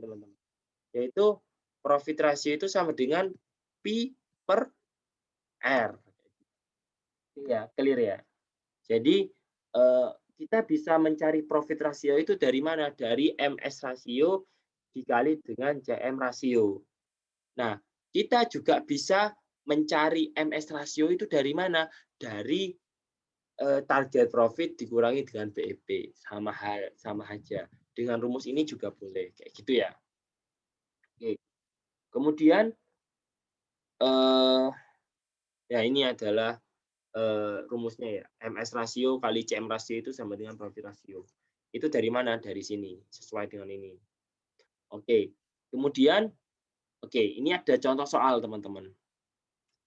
teman-teman. Yaitu profit ratio itu sama dengan P per R. Iya, clear ya. Jadi kita bisa mencari profit rasio itu dari mana? Dari MS rasio dikali dengan CM rasio. Nah, kita juga bisa mencari MS rasio itu dari mana? Dari target profit dikurangi dengan BEP, sama aja. Dengan rumus ini juga boleh, kayak gitu ya. Oke. Kemudian ya ini adalah rumusnya ya. MS rasio kali CM rasio itu sama dengan profit rasio. Itu dari mana? Dari sini, sesuai dengan ini. Oke. Kemudian ini ada contoh soal, teman-teman.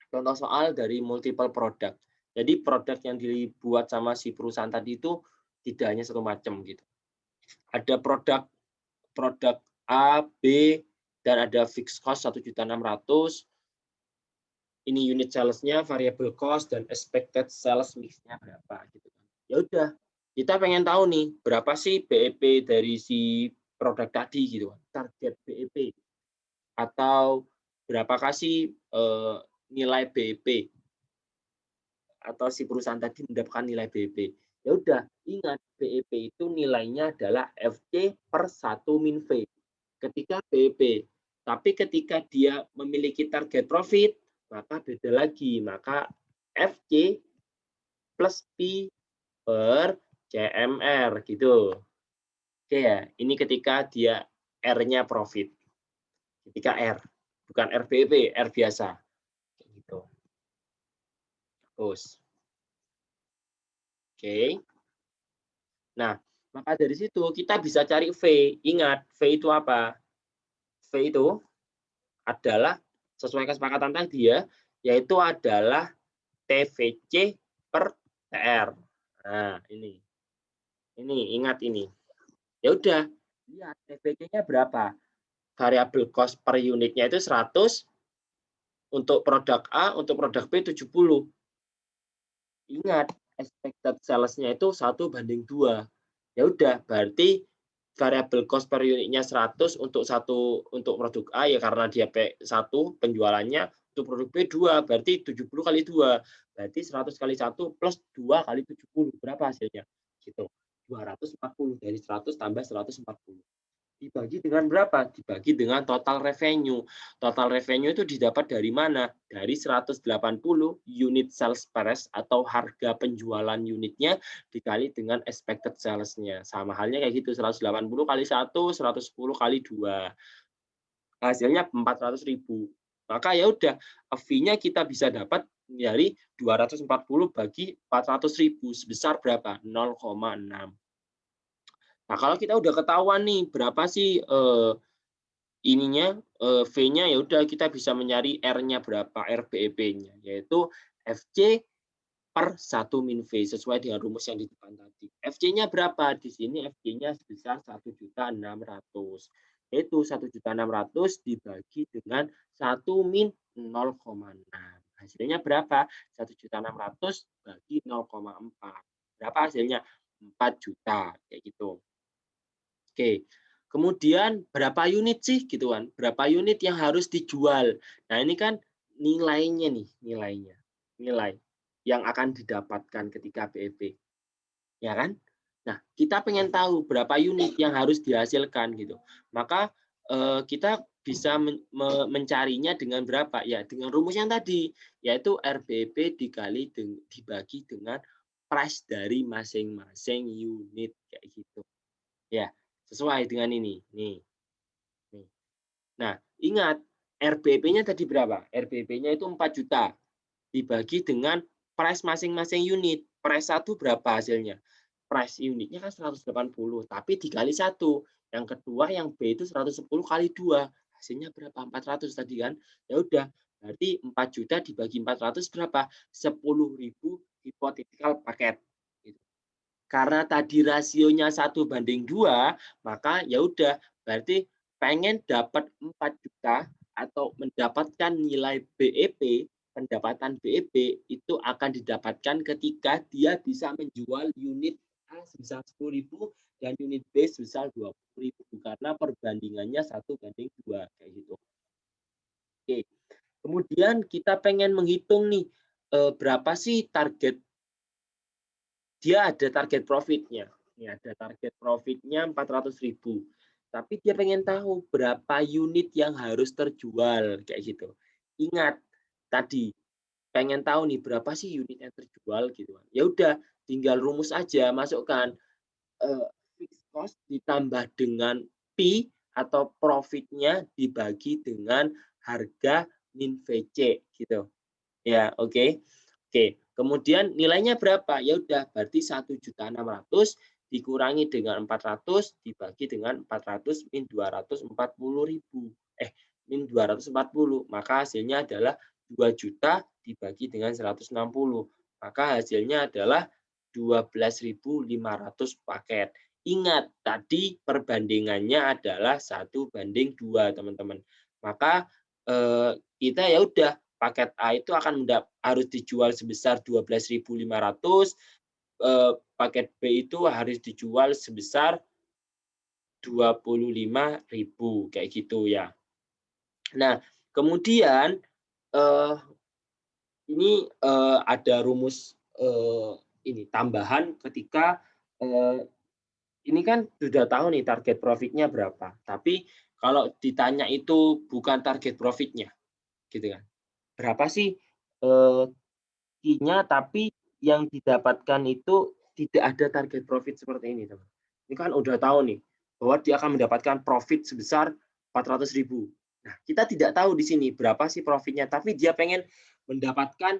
Contoh soal dari multiple product. Jadi produk yang dibuat sama si perusahaan tadi itu tidak hanya satu macam gitu. Ada produk A, B, dan ada fixed cost 1.600.000. Ini unit sales-nya, variable cost, dan expected sales mix-nya berapa gitu kan. Ya udah, kita pengen tahu nih berapa sih BEP dari si produk tadi gitu kan. Target BEP atau berapakah sih nilai BEP atau si perusahaan tadi mendapatkan nilai BEP. Ya udah, ingat BEP itu nilainya adalah FC per 1 min V. Ketika BEP. Tapi ketika dia memiliki target profit, maka beda lagi. Maka FC plus P per CMR gitu. Oke ya, ini ketika dia R-nya profit. Ketika R, bukan RBP, R biasa. Gitu. Terus. Oke. Nah, maka dari situ kita bisa cari V. Ingat, V itu apa? V itu adalah sesuai kesepakatan tadi ya, yaitu adalah TVC per TR. Nah, ini. Ini, ingat ini. Ya udah, lihat TVC-nya berapa? Variable cost per unitnya itu 100, untuk produk A, untuk produk B 70. Ingat, expected sales-nya itu 1:2. Ya udah, berarti variable cost per unitnya 100 untuk produk A ya karena dia P1 penjualannya, untuk produk B 2, berarti 70 kali 2. Berarti 100 kali 1 plus 2 kali 70. Berapa hasilnya? Gitu. 240 dari 100 tambah 140. Dibagi dengan berapa? Dibagi dengan total revenue. Total revenue itu didapat dari mana? Dari 180 unit sales price atau harga penjualan unitnya dikali dengan expected sales-nya. Sama halnya kayak gitu, 180 kali 1, 110 kali 2. Hasilnya 400.000. Maka ya udah, fee-nya kita bisa dapat dari 240 bagi 400.000 sebesar berapa? 0,6. Nah, kalau kita udah ketahuan nih berapa sih V-nya, ya udah kita bisa mencari R-nya berapa, RBEP-nya, yaitu FC per 1 min V sesuai dengan rumus yang di depan tadi. FC-nya berapa? Di sini FC-nya sebesar 1.600.000. Yaitu 1.600.000 dibagi dengan 1 min 0,6. Hasilnya berapa? 1.600.000 bagi 0,4. Berapa hasilnya? 4 juta, kayak gitu. Oke, kemudian berapa unit sih gitu kan? Berapa unit yang harus dijual? Nah, ini kan nilainya nih, nilai yang akan didapatkan ketika BEP, ya kan? Nah, kita pengen tahu berapa unit yang harus dihasilkan gitu. Maka kita bisa mencarinya dengan berapa? Ya, dengan rumus yang tadi, yaitu RBP dibagi dengan price dari masing-masing unit kayak gitu. Ya, sesuai dengan ini. Nih. Nah, ingat RBP-nya tadi berapa? RBP-nya itu 4 juta. Dibagi dengan price masing-masing unit. Price 1 berapa hasilnya? Price unitnya kan 180, tapi dikali 1. Yang kedua yang B itu 110 kali 2. Hasilnya berapa? 400 tadi kan. Ya udah, berarti 4 juta dibagi 400 berapa? 10.000 hypothetical paket. Karena tadi rasionya 1:2, maka ya udah berarti pengen dapat 4 juta atau mendapatkan nilai BEP, pendapatan BEP itu akan didapatkan ketika dia bisa menjual unit A sebesar 10.000 dan unit B sebesar 20.000 karena perbandingannya 1:2 kayak gitu. Oke. Kemudian kita pengen menghitung nih berapa sih target, dia ada target profitnya. Ini ada target profitnya 400.000. Tapi dia pengen tahu berapa unit yang harus terjual kayak gitu. Ingat tadi pengen tahu nih berapa sih unit yang terjual gitu kan. Ya udah tinggal rumus aja, masukkan fixed cost ditambah dengan P atau profitnya dibagi dengan harga min VC gitu. Ya, oke. Oke, kemudian nilainya berapa? Ya udah berarti 1.600.000 dikurangi dengan 400 dibagi dengan 400 min 240.000. Min 240, maka hasilnya adalah 2 juta dibagi dengan 160. Maka hasilnya adalah 12.500 paket. Ingat, tadi perbandingannya adalah 1:2, teman-teman. Maka kita ya udah paket A itu akan harus dijual sebesar 12.500, paket B itu harus dijual sebesar 25.000 kayak gitu ya. Nah, kemudian ini ada rumus ini tambahan ketika ini kan sudah tahu nih target profitnya berapa, tapi kalau ditanya itu bukan target profitnya, gitu kan. Berapa sih Q-nya, tapi yang didapatkan itu tidak ada target profit seperti ini, teman. Ini kan udah tahu nih bahwa dia akan mendapatkan profit sebesar 400.000. Nah, kita tidak tahu di sini berapa sih profitnya, tapi dia pengen mendapatkan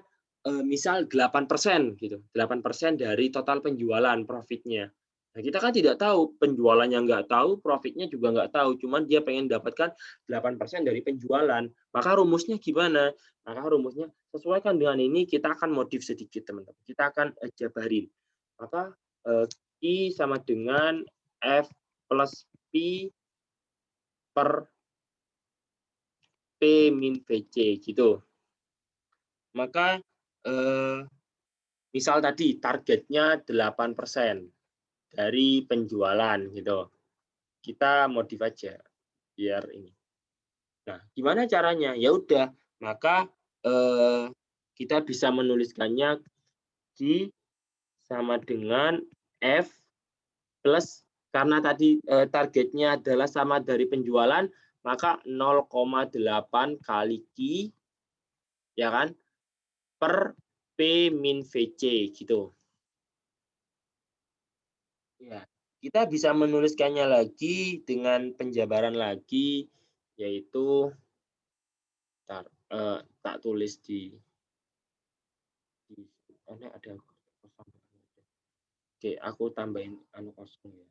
misal 8% gitu, 8% dari total penjualan profitnya. Nah, kita kan tidak tahu, penjualannya nggak tahu, profitnya juga nggak tahu, cuman dia pengen dapatkan 8% dari penjualan. Maka rumusnya gimana? Maka rumusnya sesuaikan dengan ini, kita akan modif sedikit, teman-teman. Kita akan jabarin. Maka I sama dengan F plus P per P min VC gitu. Maka misal tadi targetnya 8% dari penjualan gitu. Kita modif aja biar ini. Nah, gimana caranya? Ya udah, maka kita bisa menuliskannya Q sama dengan F plus karena tadi targetnya adalah sama dari penjualan, maka 0,8 kali Q ya kan per P min VC gitu. Ya, kita bisa menuliskannya lagi dengan penjabaran lagi, yaitu tak tulis di ada kosong. Oke, aku tambahin anu kosong ya.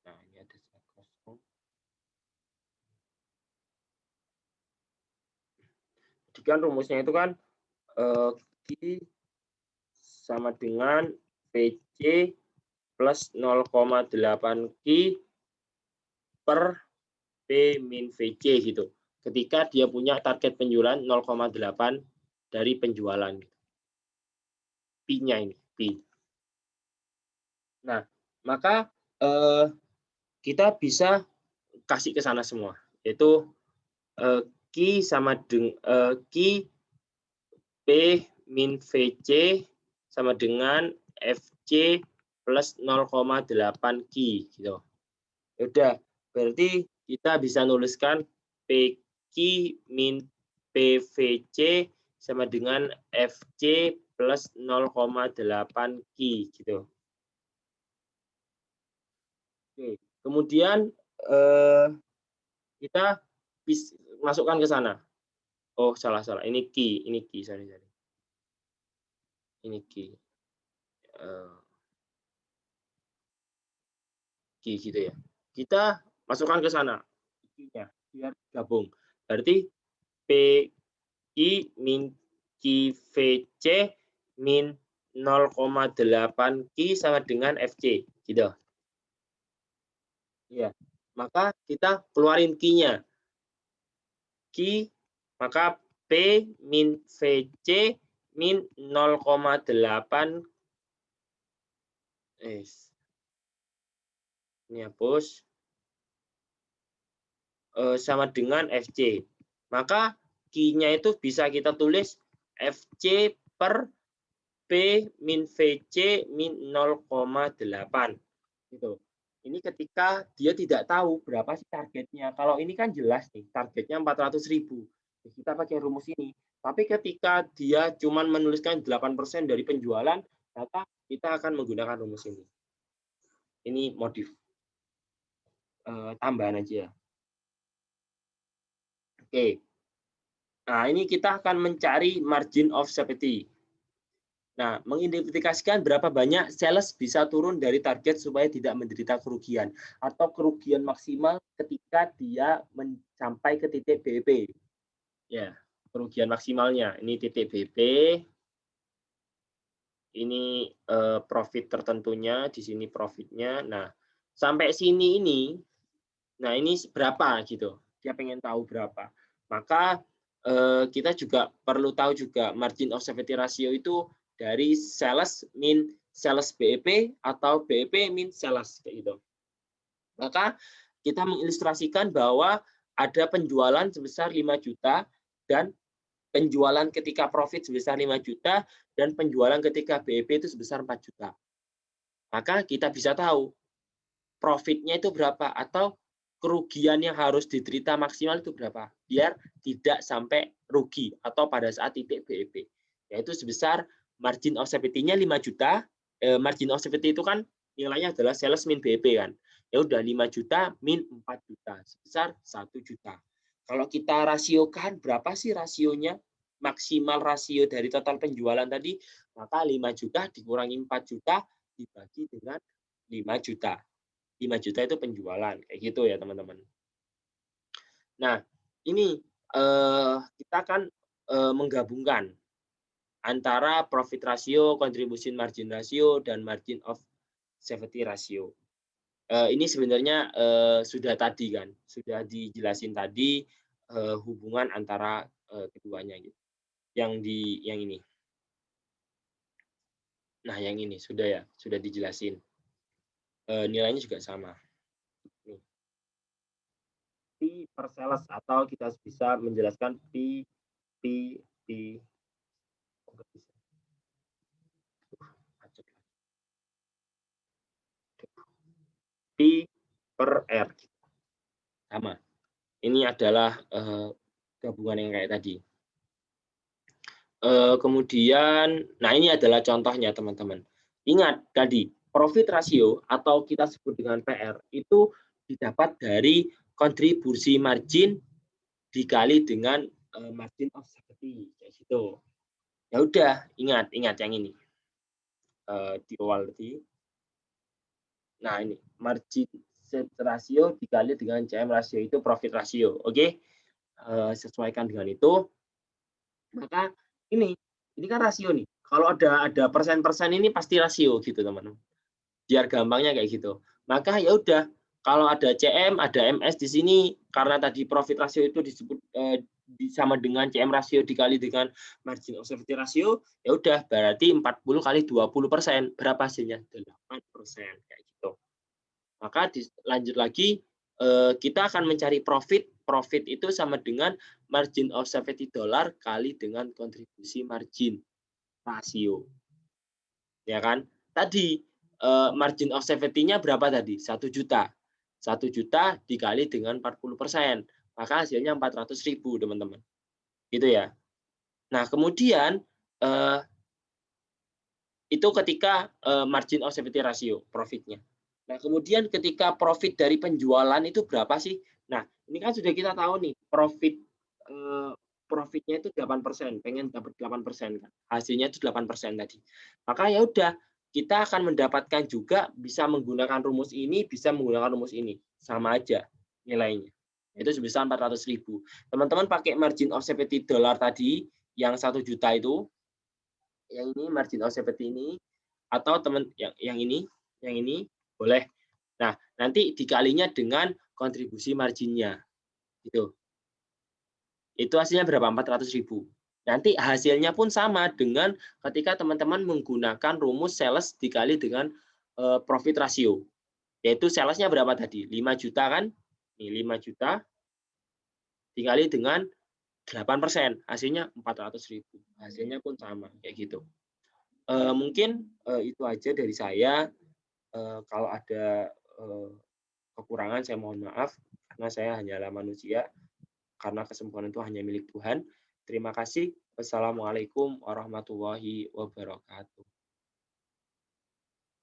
Nah, ini ada kosong. Jadi kan rumusnya itu kan Q sama dengan VC plus 0,8 Q per P min VC gitu. Ketika dia punya target penjualan 0,8 dari penjualan. P-nya ini, P. Nah, maka kita bisa kasih ke sana semua, yaitu Q sama dengan Q P min VC sama dengan FC plus 0,8 Q gitu. Ya udah, berarti kita bisa nuliskan PQ min PVC sama dengan FC plus 0,8 Q gitu. Oke, kemudian kita bisa masukkan ke sana. Oh, salah. Ini Q, sorry. Ini Q. Q gitu ya. Kita masukkan ke sana. Q-nya biar gabung. Berarti PI min QVC min 0,8 Q sama dengan FC gitu. Ya. Maka kita keluarin Q-nya. Q maka min VC min 0,8 ini hapus sama dengan FC. Maka Q-nya itu bisa kita tulis FC per P min VC min 0,8. Gitu. Ini ketika dia tidak tahu berapa sih targetnya. Kalau ini kan jelas nih, targetnya 400.000. Kita pakai rumus ini. Tapi ketika dia cuma menuliskan 8% dari penjualan, maka kita akan menggunakan rumus ini. Ini modif. Tambahan aja. Oke. Nah, ini kita akan mencari margin of safety. Nah, mengidentifikasikan berapa banyak sales bisa turun dari target supaya tidak menderita kerugian atau kerugian maksimal ketika dia mencapai ke titik BEP. Ya, kerugian maksimalnya ini titik BEP. Ini profit tertentunya, di sini profitnya. Nah, sampai sini ini, nah ini berapa gitu. Dia pengen tahu berapa. Maka kita juga perlu tahu juga margin of safety ratio itu dari sales min sales BEP atau BEP min sales kayak gitu. Maka kita mengilustrasikan bahwa ada penjualan sebesar 5 juta dan penjualan ketika profit sebesar 5 juta dan penjualan ketika BEP itu sebesar 4 juta. Maka kita bisa tahu profitnya itu berapa atau kerugian yang harus diterita maksimal itu berapa biar tidak sampai rugi atau pada saat titik BEP, yaitu sebesar margin of safety-nya 5 juta. Margin of safety itu kan nilainya adalah sales min BEP kan. Ya udah 5 juta min 4 juta sebesar 1 juta. Kalau kita rasiokan berapa sih rasionya? Maksimal rasio dari total penjualan tadi, maka 5 juta dikurangi 4 juta dibagi dengan 5 juta. 5 juta itu penjualan, kayak gitu ya teman-teman. Nah, ini kita akan menggabungkan antara profit ratio, contribution margin ratio, dan margin of safety ratio. Ini sebenarnya sudah tadi kan, sudah dijelasin tadi hubungan antara keduanya gitu. Yang ini. Nah, yang ini sudah ya, sudah dijelasin. Nilainya juga sama. Nih. P per sales atau kita bisa menjelaskan P per R. Sama. Ini adalah gabungan yang kayak tadi. Kemudian, nah ini adalah contohnya teman-teman. Ingat tadi, profit ratio atau kita sebut dengan PR itu didapat dari kontribusi margin dikali dengan margin of safety kayak gitu. Ya udah, ingat yang ini. Di awal tadi. Nah, ini margin ratio dikali dengan CM ratio itu profit ratio. Oke. Sesuaikan dengan itu. Maka ini kan rasio nih. Kalau ada persen-persen ini pasti rasio gitu, teman-teman. Biar gampangnya kayak gitu. Maka ya udah, kalau ada CM, ada MS di sini karena tadi profit ratio itu disebut sama dengan CM ratio dikali dengan margin of safety ratio, ya udah berarti 40 kali 20%. Berapa hasilnya? 8% kayak gitu. Maka lanjut lagi kita akan mencari profit. Profit itu sama dengan margin of safety dollar kali dengan kontribusi margin rasio. Ya kan? Tadi margin of safety-nya berapa tadi? 1 juta. 1 juta dikali dengan 40%. Maka hasilnya 400.000, teman-teman. Gitu ya. Nah, kemudian itu ketika margin of safety ratio, profitnya. Nah, kemudian ketika profit dari penjualan itu berapa sih? Nah, ini kan sudah kita tahu nih, profitnya itu 8%, pengen dapat 8% kan. Hasilnya itu 8% tadi. Maka ya udah, kita akan mendapatkan juga bisa menggunakan rumus ini, bisa menggunakan rumus ini. Sama aja nilainya. Itu sebesar 400.000. Teman-teman pakai margin of safety dollar tadi yang 1 juta itu, yang ini margin of safety ini, atau teman yang ini boleh. Nah, nanti dikalinya dengan kontribusi marginnya. Gitu. Itu hasilnya berapa? 400.000. Nanti hasilnya pun sama dengan ketika teman-teman menggunakan rumus sales dikali dengan profit ratio. Yaitu salesnya berapa tadi? 5 juta kan? Nih 5 juta dikali dengan 8%, hasilnya 400.000. Hasilnya pun sama kayak gitu. Mungkin itu aja dari saya. Kalau ada kekurangan saya mohon maaf karena saya hanyalah manusia, karena kesempurnaan itu hanya milik Tuhan. Terima kasih. Wassalamualaikum warahmatullahi wabarakatuh.